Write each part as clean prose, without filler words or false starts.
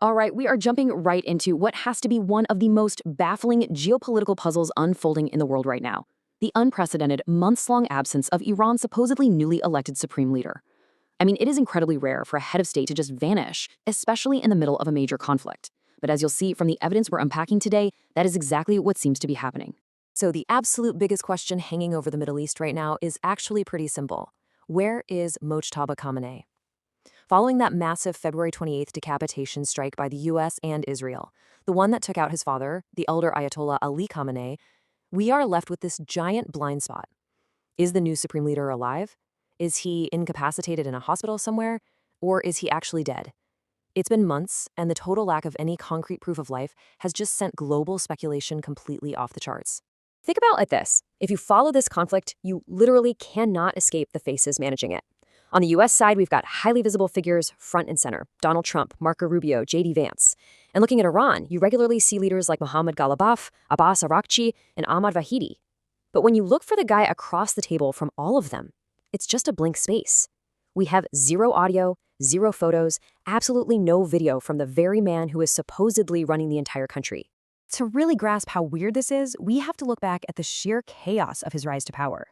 All right, we are jumping right into what has to be one of the most baffling geopolitical puzzles unfolding in the world right now: the unprecedented, months-long absence of Iran's supposedly newly elected supreme leader. I mean, it is incredibly rare for a head of state to just vanish, especially in the middle of a major conflict. But as you'll see from the evidence we're unpacking today, that is exactly what seems to be happening. So the absolute biggest question hanging over the Middle East right now is actually pretty simple. Where is Mojtaba Khamenei? Following that massive February 28th decapitation strike by the US and Israel, the one that took out his father, the elder Ayatollah Ali Khamenei, we are left with this giant blind spot. Is the new supreme leader alive? Is he incapacitated in a hospital somewhere? Or is he actually dead? It's been months, and the total lack of any concrete proof of life has just sent global speculation completely off the charts. Think about it like this. If you follow this conflict, you literally cannot escape the faces managing it. On the US side, we've got highly visible figures front and center: Donald Trump, Marco Rubio, JD Vance. And looking at Iran, you regularly see leaders like Mohammad Ghalibaf, Abbas Araghchi, and Ahmad Vahidi. But when you look for the guy across the table from all of them, it's just a blank space. We have zero audio, zero photos, absolutely no video from the very man who is supposedly running the entire country. To really grasp how weird this is, we have to look back at the sheer chaos of his rise to power.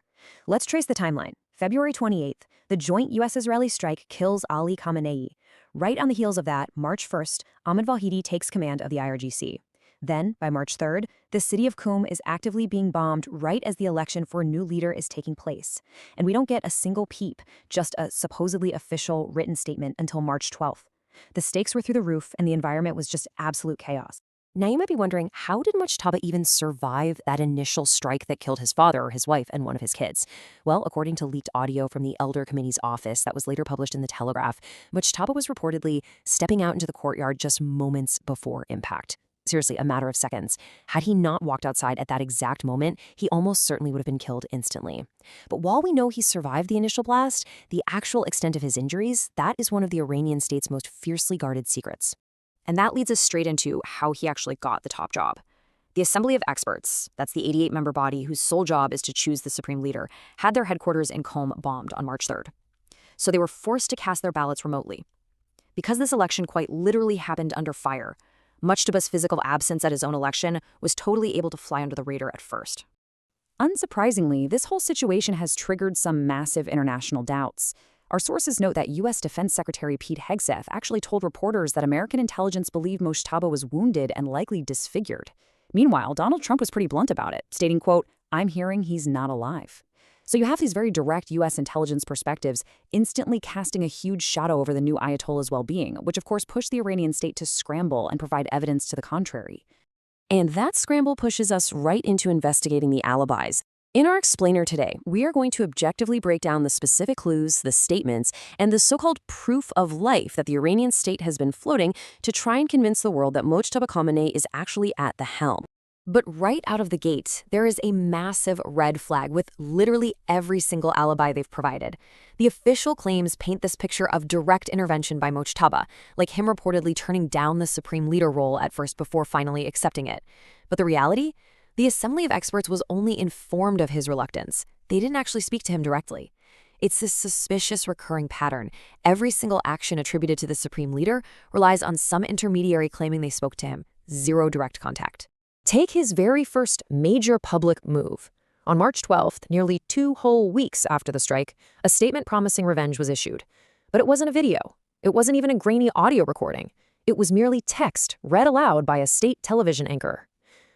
Let's trace the timeline. February 28th, the joint US-Israeli strike kills Ali Khamenei. Right on the heels of that, March 1st, Ahmad Vahidi takes command of the IRGC. Then, by March 3rd, the city of Qum is actively being bombed right as the election for a new leader is taking place. And we don't get a single peep, just a supposedly official written statement until March 12th. The stakes were through the roof, and the environment was just absolute chaos. Now you might be wondering, how did Mojtaba even survive that initial strike that killed his father, or his wife, and one of his kids? Well, according to leaked audio from the Elder Khamenei's office that was later published in The Telegraph, Mojtaba was reportedly stepping out into the courtyard just moments before impact. Seriously, a matter of seconds. Had he not walked outside at that exact moment, he almost certainly would have been killed instantly. But while we know he survived the initial blast, the actual extent of his injuries, that is one of the Iranian state's most fiercely guarded secrets. And that leads us straight into how he actually got the top job. The Assembly of Experts, that's the 88-member body whose sole job is to choose the supreme leader, had their headquarters in Qom bombed on March 3rd. So they were forced to cast their ballots remotely. Because this election quite literally happened under fire, Mojtaba's physical absence at his own election was totally able to fly under the radar at first. Unsurprisingly, this whole situation has triggered some massive international doubts. Our sources note that U.S. Defense Secretary Pete Hegseth actually told reporters that American intelligence believed Mojtaba was wounded and likely disfigured. Meanwhile, Donald Trump was pretty blunt about it, stating, quote, "I'm hearing he's not alive." So you have these very direct U.S. intelligence perspectives instantly casting a huge shadow over the new Ayatollah's well-being, which of course pushed the Iranian state to scramble and provide evidence to the contrary. And that scramble pushes us right into investigating the alibis. In our explainer today, we are going to objectively break down the specific clues, the statements, and the so-called proof of life that the Iranian state has been floating to try and convince the world that Mojtaba Khamenei is actually at the helm. But right out of the gate, there is a massive red flag with literally every single alibi they've provided. The official claims paint this picture of direct intervention by Mojtaba, like him reportedly turning down the supreme leader role at first before finally accepting it. But the reality? The Assembly of Experts was only informed of his reluctance. They didn't actually speak to him directly. It's this suspicious recurring pattern. Every single action attributed to the supreme leader relies on some intermediary claiming they spoke to him. Zero direct contact. Take his very first major public move. On March 12th, nearly 2 whole weeks after the strike, a statement promising revenge was issued. But it wasn't a video. It wasn't even a grainy audio recording. It was merely text read aloud by a state television anchor.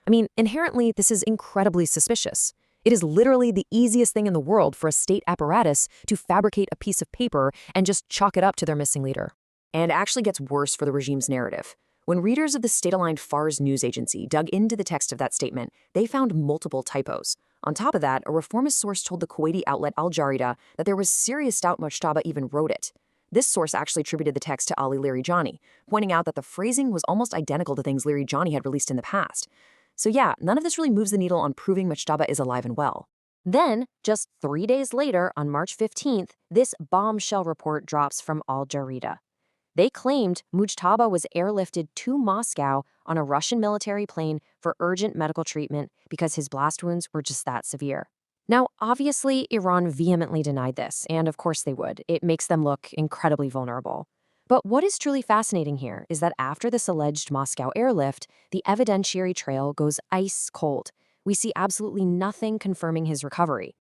I mean, inherently, this is incredibly suspicious. It is literally the easiest thing in the world for a state apparatus to fabricate a piece of paper and just chalk it up to their missing leader. And it actually gets worse for the regime's narrative. When readers of the state-aligned Fars news agency dug into the text of that statement, they found multiple typos. On top of that, a reformist source told the Kuwaiti outlet Al Jarida that there was serious doubt Mojtaba even wrote it. This source actually attributed the text to Ali Larijani, pointing out that the phrasing was almost identical to things Larijani had released in the past. So yeah, none of this really moves the needle on proving Mojtaba is alive and well. Then, just 3 days later, on March 15th, this bombshell report drops from Al Jarida. They claimed Mojtaba was airlifted to Moscow on a Russian military plane for urgent medical treatment because his blast wounds were just that severe. Now, obviously, Iran vehemently denied this, and of course they would. It makes them look incredibly vulnerable. But what is truly fascinating here is that after this alleged Moscow airlift, the evidentiary trail goes ice cold. We see absolutely nothing confirming his recovery.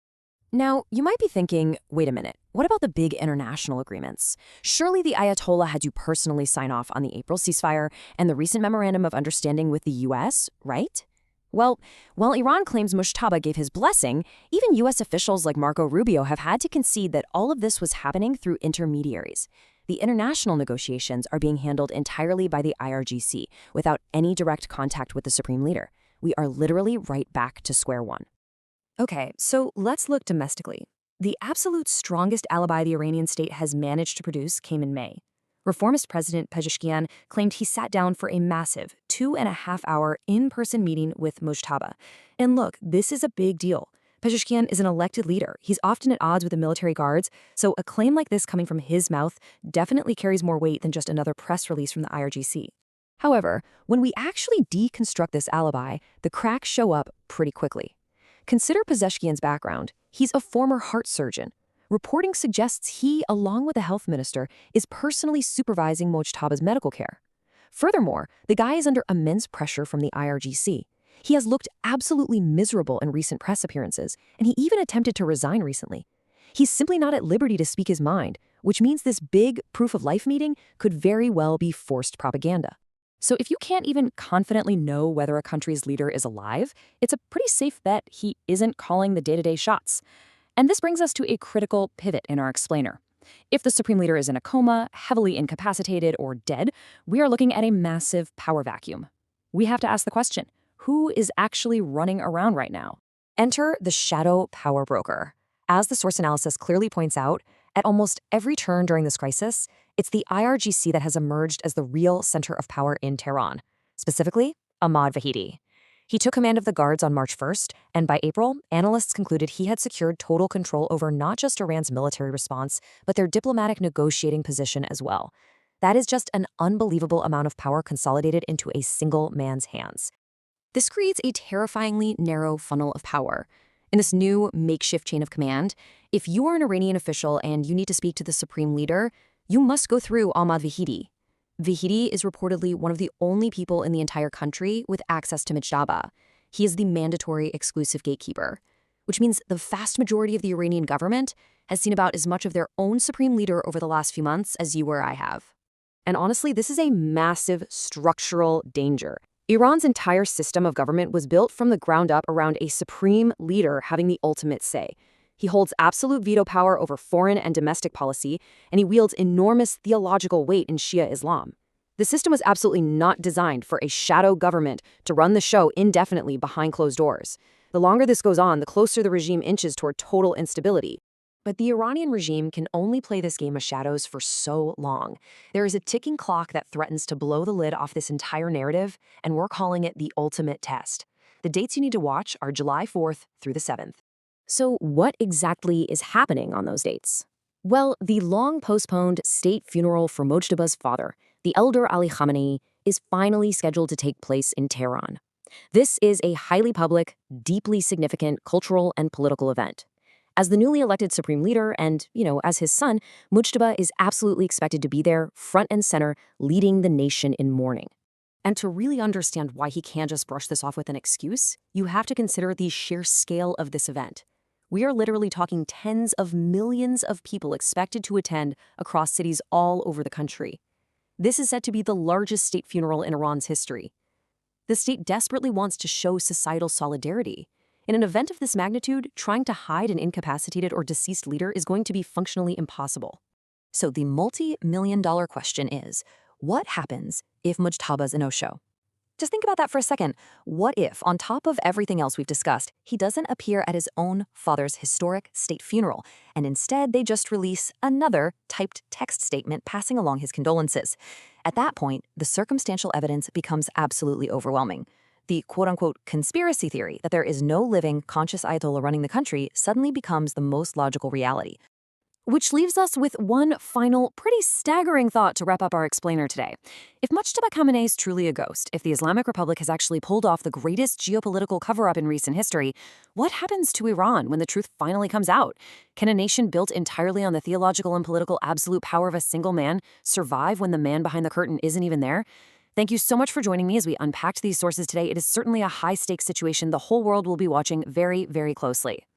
Now, you might be thinking, wait a minute, what about the big international agreements? Surely the Ayatollah had to personally sign off on the April ceasefire and the recent memorandum of understanding with the US, right? Well, while Iran claims Mojtaba gave his blessing, even US officials like Marco Rubio have had to concede that all of this was happening through intermediaries. The international negotiations are being handled entirely by the IRGC, without any direct contact with the supreme leader. We are literally right back to square one. Okay, so let's look domestically. The absolute strongest alibi the Iranian state has managed to produce came in May. Reformist President Pezeshkian claimed he sat down for a massive 2.5-hour in-person meeting with Mojtaba. And look, this is a big deal. Pezeshkian is an elected leader. He's often at odds with the military guards, so a claim like this coming from his mouth definitely carries more weight than just another press release from the IRGC. However, when we actually deconstruct this alibi, the cracks show up pretty quickly. Consider Pezeshkian's background. He's a former heart surgeon. Reporting suggests he, along with the health minister, is personally supervising Mojtaba's medical care. Furthermore, the guy is under immense pressure from the IRGC. He has looked absolutely miserable in recent press appearances, and he even attempted to resign recently. He's simply not at liberty to speak his mind, which means this big proof-of-life meeting could very well be forced propaganda. So if you can't even confidently know whether a country's leader is alive, it's a pretty safe bet he isn't calling the day-to-day shots. And this brings us to a critical pivot in our explainer. If the supreme leader is in a coma, heavily incapacitated, or dead, we are looking at a massive power vacuum. We have to ask the question, who is actually running around right now? Enter the shadow power broker. As the source analysis clearly points out, at almost every turn during this crisis, it's the IRGC that has emerged as the real center of power in Tehran, specifically Ahmad Vahidi. He took command of the guards on March 1st, and by April, analysts concluded he had secured total control over not just Iran's military response, but their diplomatic negotiating position as well. That is just an unbelievable amount of power consolidated into a single man's hands. This creates a terrifyingly narrow funnel of power. In this new makeshift chain of command, if you are an Iranian official and you need to speak to the supreme leader, you must go through Ahmad Vahidi. Vahidi is reportedly one of the only people in the entire country with access to Mojtaba. He is the mandatory exclusive gatekeeper, which means the vast majority of the Iranian government has seen about as much of their own supreme leader over the last few months as you or I have. And honestly, this is a massive structural danger. Iran's entire system of government was built from the ground up around a supreme leader having the ultimate say. He holds absolute veto power over foreign and domestic policy, and he wields enormous theological weight in Shia Islam. The system was absolutely not designed for a shadow government to run the show indefinitely behind closed doors. The longer this goes on, the closer the regime inches toward total instability. But the Iranian regime can only play this game of shadows for so long. There is a ticking clock that threatens to blow the lid off this entire narrative, and we're calling it the ultimate test. The dates you need to watch are July 4th through the 7th. So what exactly is happening on those dates? Well, the long-postponed state funeral for Mojtaba's father, the elder Ali Khamenei, is finally scheduled to take place in Tehran. This is a highly public, deeply significant cultural and political event. As the newly elected supreme leader and, as his son, Mojtaba is absolutely expected to be there, front and center, leading the nation in mourning. And to really understand why he can't just brush this off with an excuse, you have to consider the sheer scale of this event. We are literally talking tens of millions of people expected to attend across cities all over the country. This is said to be the largest state funeral in Iran's history. The state desperately wants to show societal solidarity. In an event of this magnitude, trying to hide an incapacitated or deceased leader is going to be functionally impossible. So the multi-million-dollar question is, what happens if Mojtaba's a no-show? Just think about that for a second. What if, on top of everything else we've discussed, he doesn't appear at his own father's historic state funeral, and instead they just release another typed text statement passing along his condolences? At that point, the circumstantial evidence becomes absolutely overwhelming. The quote-unquote conspiracy theory that there is no living, conscious Ayatollah running the country suddenly becomes the most logical reality. Which leaves us with one final, pretty staggering thought to wrap up our explainer today. If Mojtaba Khamenei is truly a ghost, if the Islamic Republic has actually pulled off the greatest geopolitical cover-up in recent history, what happens to Iran when the truth finally comes out? Can a nation built entirely on the theological and political absolute power of a single man survive when the man behind the curtain isn't even there? Thank you so much for joining me as we unpacked these sources today. It is certainly a high-stakes situation the whole world will be watching very, very closely.